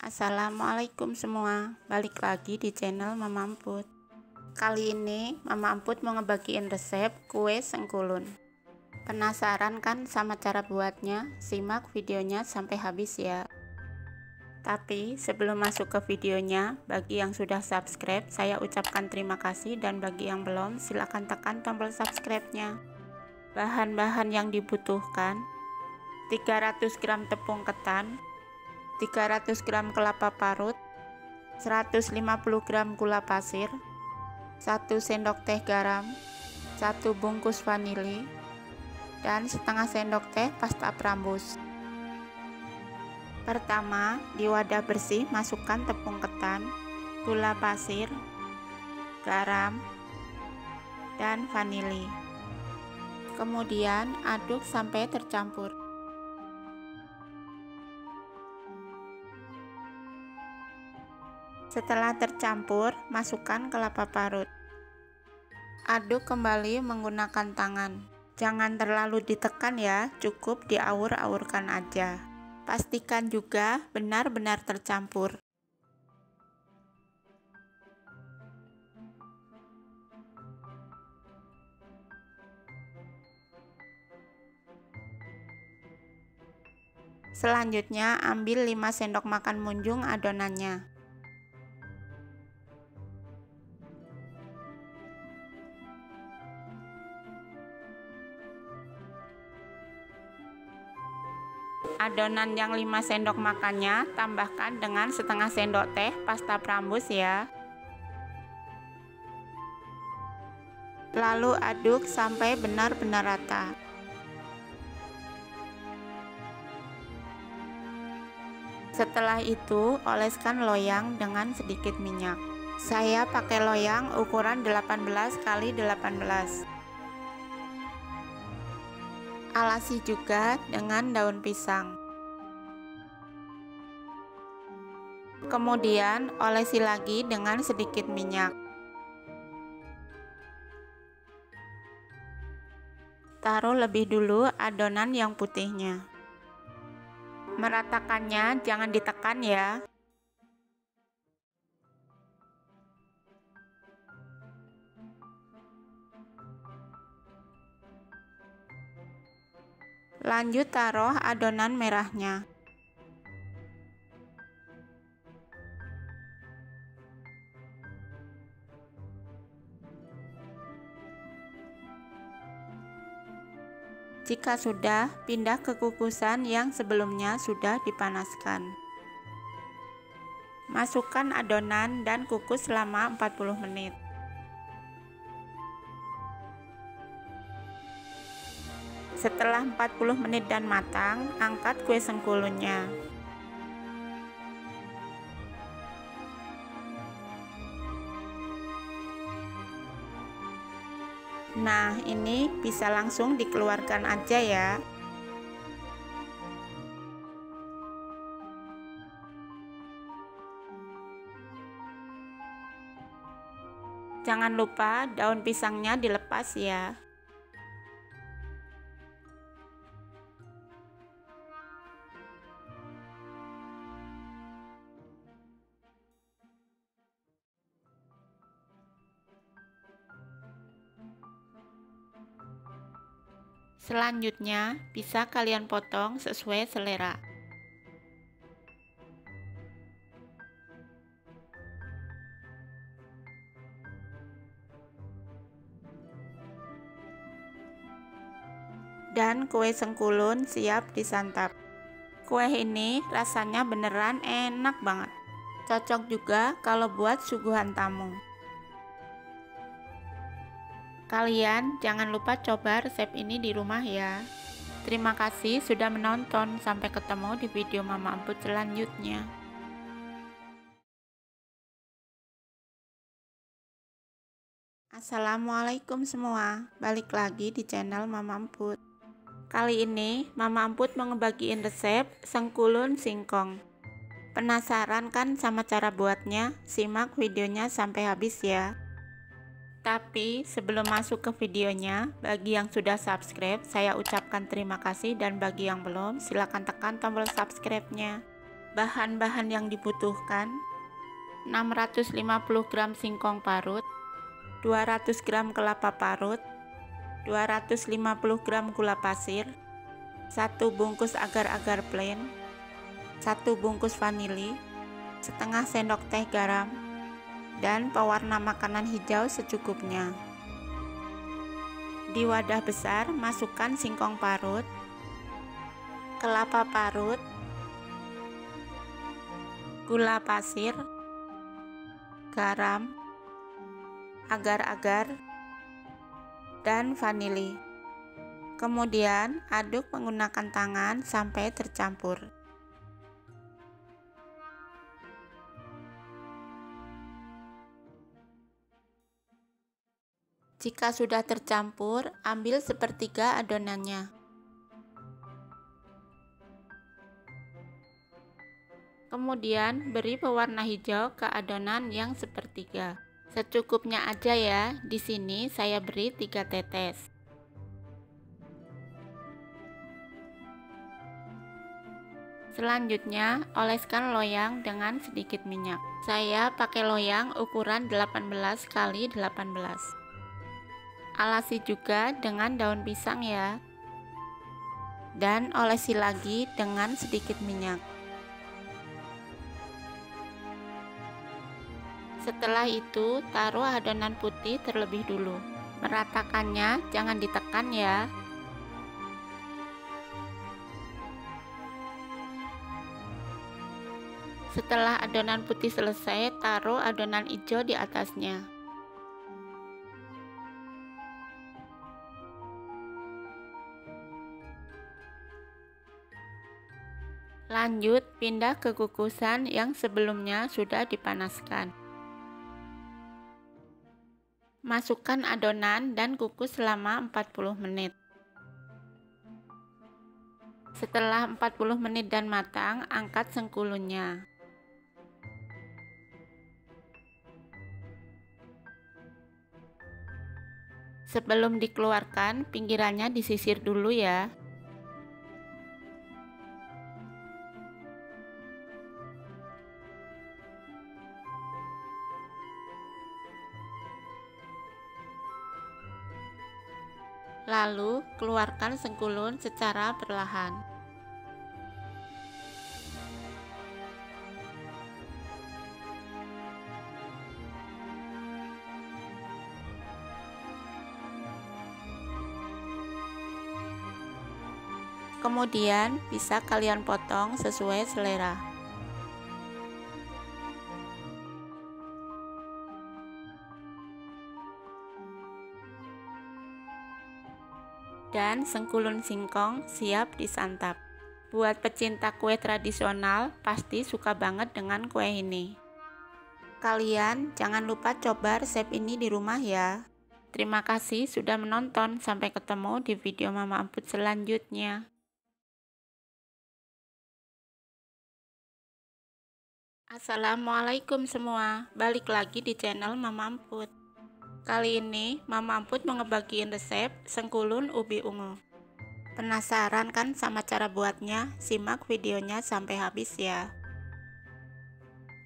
Assalamualaikum semua, balik lagi di channel Mama Emput. Kali ini Mama Emput mau ngebagiin resep kue sengkulun. Penasaran kan sama cara buatnya? Simak videonya sampai habis ya. Tapi sebelum masuk ke videonya, bagi yang sudah subscribe saya ucapkan terima kasih, dan bagi yang belum silahkan tekan tombol subscribe-nya. Bahan-bahan yang dibutuhkan: 300 gram tepung ketan, 300 gram kelapa parut, 150 gram gula pasir, 1 sendok teh garam, 1 bungkus vanili, dan setengah sendok teh pasta prambus. Pertama, di wadah bersih masukkan tepung ketan, gula pasir, garam, dan vanili. Kemudian aduk sampai tercampur. Setelah tercampur, masukkan kelapa parut. Aduk kembali menggunakan tangan. Jangan terlalu ditekan ya, cukup diaur-aurkan aja. Pastikan juga benar-benar tercampur. Selanjutnya, ambil 5 sendok makan munjung adonannya. Adonan yang 5 sendok makannya tambahkan dengan setengah sendok teh pasta prambus ya. Lalu aduk sampai benar-benar rata. Setelah itu, oleskan loyang dengan sedikit minyak. Saya pakai loyang ukuran 18 x 18. Alasi juga dengan daun pisang. Kemudian olesi lagi dengan sedikit minyak. Taruh lebih dulu adonan yang putihnya. Meratakannya jangan ditekan ya. Lanjut taruh adonan merahnya. Jika sudah, pindah ke kukusan yang sebelumnya sudah dipanaskan. Masukkan adonan dan kukus selama 40 menit. Setelah 40 menit dan matang, angkat kue sengkulunnya. Nah, ini bisa langsung dikeluarkan aja ya. Jangan lupa daun pisangnya dilepas ya. Selanjutnya, bisa kalian potong sesuai selera. Dan kue sengkulun siap disantap. Kue ini rasanya beneran enak banget. Cocok juga kalau buat suguhan tamu. Kalian jangan lupa coba resep ini di rumah ya. Terima kasih sudah menonton. Sampai ketemu di video Mama Emput selanjutnya. Assalamualaikum semua, balik lagi di channel Mama Emput. Kali ini Mama Emput mau ngebagiin resep sengkulun singkong. Penasaran kan sama cara buatnya? Simak videonya sampai habis ya. Tapi sebelum masuk ke videonya, bagi yang sudah subscribe saya ucapkan terima kasih, dan bagi yang belum silahkan tekan tombol subscribe-nya. Bahan-bahan yang dibutuhkan: 650 gram singkong parut, 200 gram kelapa parut, 250 gram gula pasir, 1 bungkus agar-agar plain, 1 bungkus vanili, setengah sendok teh garam, dan pewarna makanan hijau secukupnya. Di wadah besar masukkan singkong parut, kelapa parut, gula pasir, garam, agar-agar, dan vanili. Kemudian aduk menggunakan tangan sampai tercampur. Jika sudah tercampur, ambil sepertiga adonannya. Kemudian beri pewarna hijau ke adonan yang sepertiga. Secukupnya aja ya. Di sini saya beri 3 tetes. Selanjutnya, oleskan loyang dengan sedikit minyak. Saya pakai loyang ukuran 18 x 18. Alasi juga dengan daun pisang ya. Dan olesi lagi dengan sedikit minyak. Setelah itu, taruh adonan putih terlebih dulu. Meratakannya jangan ditekan ya. Setelah adonan putih selesai, taruh adonan hijau di atasnya. Lanjut, pindah ke kukusan yang sebelumnya sudah dipanaskan. Masukkan adonan dan kukus selama 40 menit. Setelah 40 menit dan matang, angkat sengkulunnya. Sebelum dikeluarkan, pinggirannya disisir dulu ya. Lalu, keluarkan sengkulun secara perlahan. Kemudian, bisa kalian potong sesuai selera. Dan sengkulun singkong siap disantap. Buat pecinta kue tradisional, pasti suka banget dengan kue ini. Kalian jangan lupa coba resep ini di rumah ya. Terima kasih sudah menonton, sampai ketemu di video Mama Amput selanjutnya. Assalamualaikum semua, balik lagi di channel Mama Amput. Kali ini Mama Amput mau ngebagiin resep sengkulun ubi ungu. Penasaran kan sama cara buatnya? Simak videonya sampai habis ya.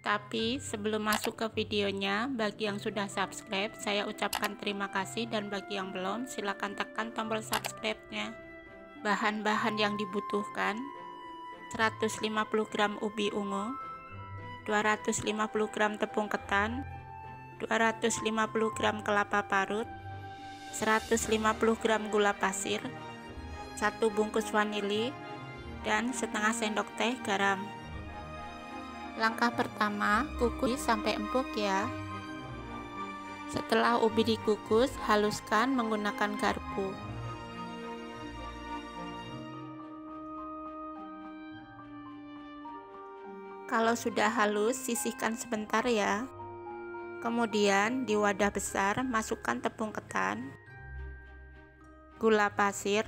Tapi sebelum masuk ke videonya, bagi yang sudah subscribe, saya ucapkan terima kasih, dan bagi yang belum, silahkan tekan tombol subscribe-nya. Bahan-bahan yang dibutuhkan: 150 gram ubi ungu, 250 gram tepung ketan, 250 gram kelapa parut, 150 gram gula pasir, 1 bungkus vanili, dan setengah sendok teh garam. Langkah pertama, kukus sampai empuk ya. Setelah ubi dikukus, haluskan menggunakan garpu. Kalau sudah halus, sisihkan sebentar ya. Kemudian di wadah besar masukkan tepung ketan, gula pasir,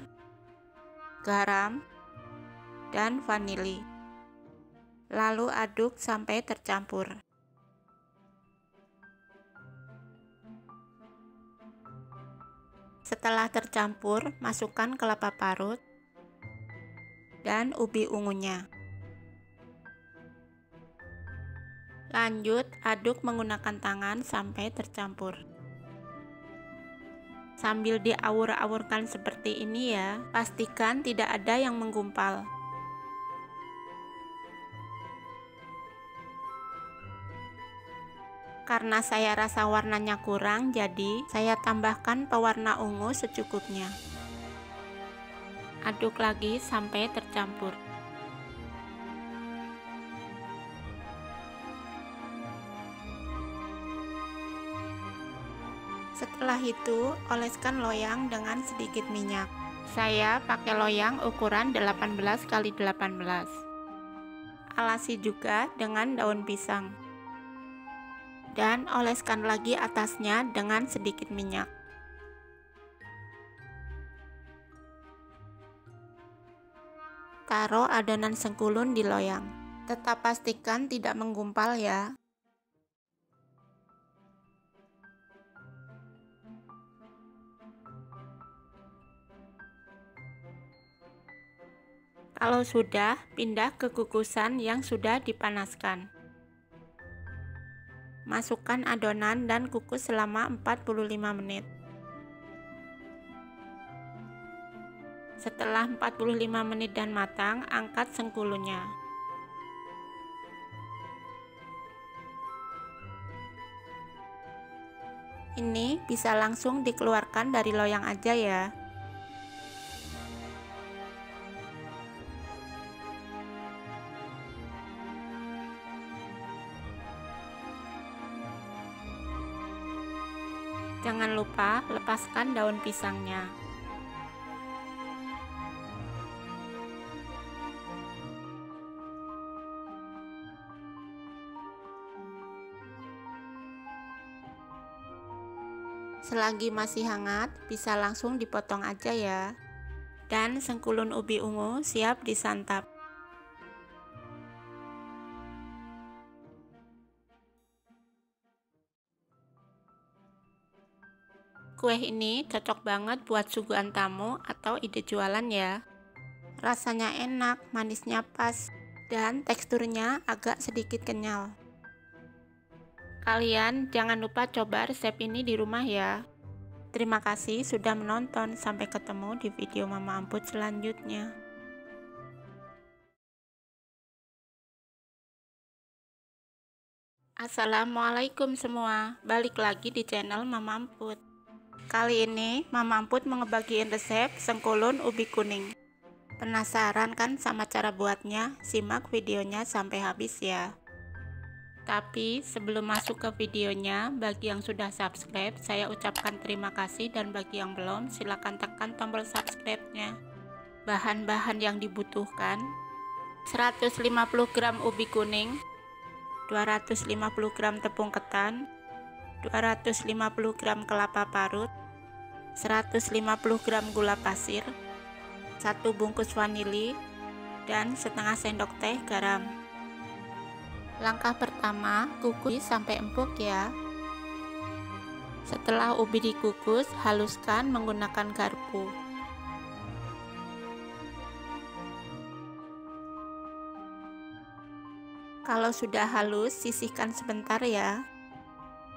garam, dan vanili. Lalu aduk sampai tercampur. Setelah tercampur, masukkan kelapa parut dan ubi ungunya. Lanjut, aduk menggunakan tangan sampai tercampur. Sambil diawur-awurkan seperti ini ya, pastikan tidak ada yang menggumpal. Karena saya rasa warnanya kurang, jadi saya tambahkan pewarna ungu secukupnya. Aduk lagi sampai tercampur. Setelah itu, oleskan loyang dengan sedikit minyak. Saya pakai loyang ukuran 18x18. Alasi juga dengan daun pisang. Dan oleskan lagi atasnya dengan sedikit minyak. Taruh adonan sengkulun di loyang. Tetap pastikan tidak menggumpal ya. Kalau sudah, pindah ke kukusan yang sudah dipanaskan. Masukkan adonan dan kukus selama 45 menit. Setelah 45 menit dan matang, angkat sengkulunnya. Ini bisa langsung dikeluarkan dari loyang aja ya. Jangan lupa lepaskan daun pisangnya. Selagi masih hangat, bisa langsung dipotong aja ya. Dan sengkulun ubi ungu siap disantap. Kue ini cocok banget buat suguhan tamu atau ide jualan ya. Rasanya enak, manisnya pas, dan teksturnya agak sedikit kenyal. Kalian jangan lupa coba resep ini di rumah ya. Terima kasih sudah menonton, sampai ketemu di video Mama Amput selanjutnya. Assalamualaikum semua, balik lagi di channel Mama Amput. Kali ini Mama Amput mau ngebagiin resep sengkulun ubi kuning. Penasaran kan sama cara buatnya? Simak videonya sampai habis ya. Tapi sebelum masuk ke videonya, bagi yang sudah subscribe, saya ucapkan terima kasih, dan bagi yang belum, silahkan tekan tombol subscribe-nya. Bahan-bahan yang dibutuhkan: 150 gram ubi kuning, 250 gram tepung ketan, 250 gram kelapa parut, 150 gram gula pasir, 1 bungkus vanili, dan setengah sendok teh garam. Langkah pertama, kukus sampai empuk ya. Setelah ubi dikukus, haluskan menggunakan garpu. Kalau sudah halus, sisihkan sebentar ya.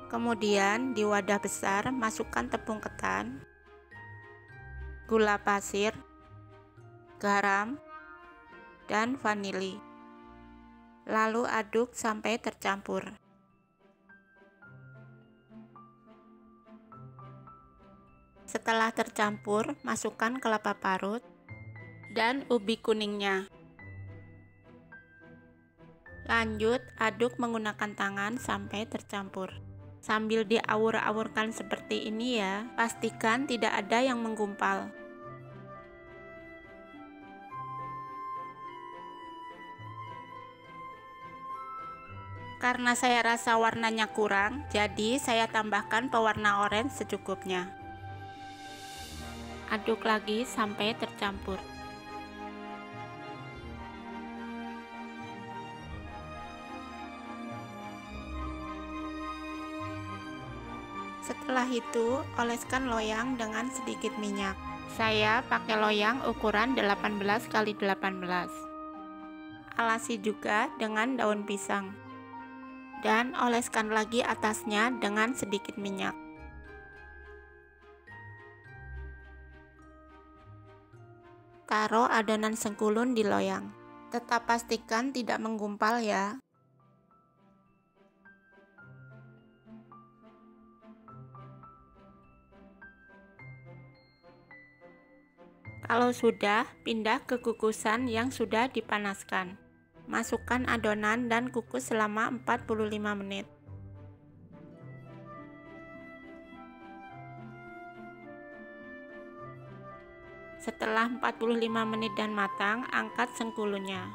Kemudian di wadah besar masukkan tepung ketan, gula pasir, garam, dan vanili. Lalu aduk sampai tercampur. Setelah tercampur, masukkan kelapa parut dan ubi kuningnya. Lanjut, aduk menggunakan tangan sampai tercampur. Sambil diawur-awurkan seperti ini ya, pastikan tidak ada yang menggumpal. Karena saya rasa warnanya kurang, jadi saya tambahkan pewarna oranye secukupnya. Aduk lagi sampai tercampur. Setelah itu, oleskan loyang dengan sedikit minyak. Saya pakai loyang ukuran 18x18. Alasi juga dengan daun pisang. dan oleskan lagi atasnya dengan sedikit minyak. Taruh adonan sengkulun di loyang. Tetap pastikan tidak menggumpal ya. Kalau sudah, pindah ke kukusan yang sudah dipanaskan. Masukkan adonan dan kukus selama 45 menit. Setelah 45 menit dan matang, angkat sengkulunnya.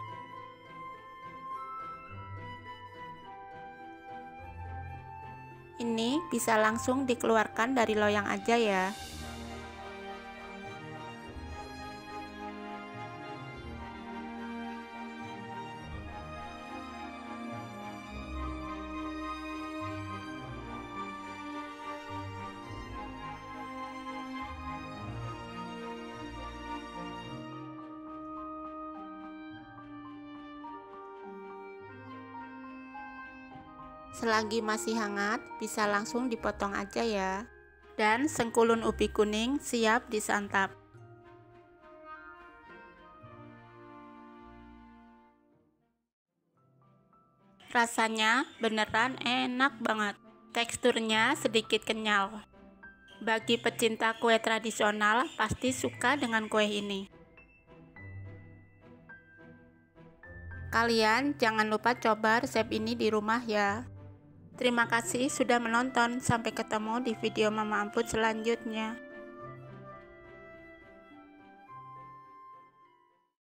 Ini bisa langsung dikeluarkan dari loyang aja ya. Selagi masih hangat, bisa langsung dipotong aja ya. Dan sengkulun ubi kuning siap disantap. Rasanya beneran enak banget. Teksturnya sedikit kenyal. Bagi pecinta kue tradisional, pasti suka dengan kue ini. Kalian jangan lupa coba resep ini di rumah ya. Terima kasih sudah menonton, sampai ketemu di video Mama Amput selanjutnya.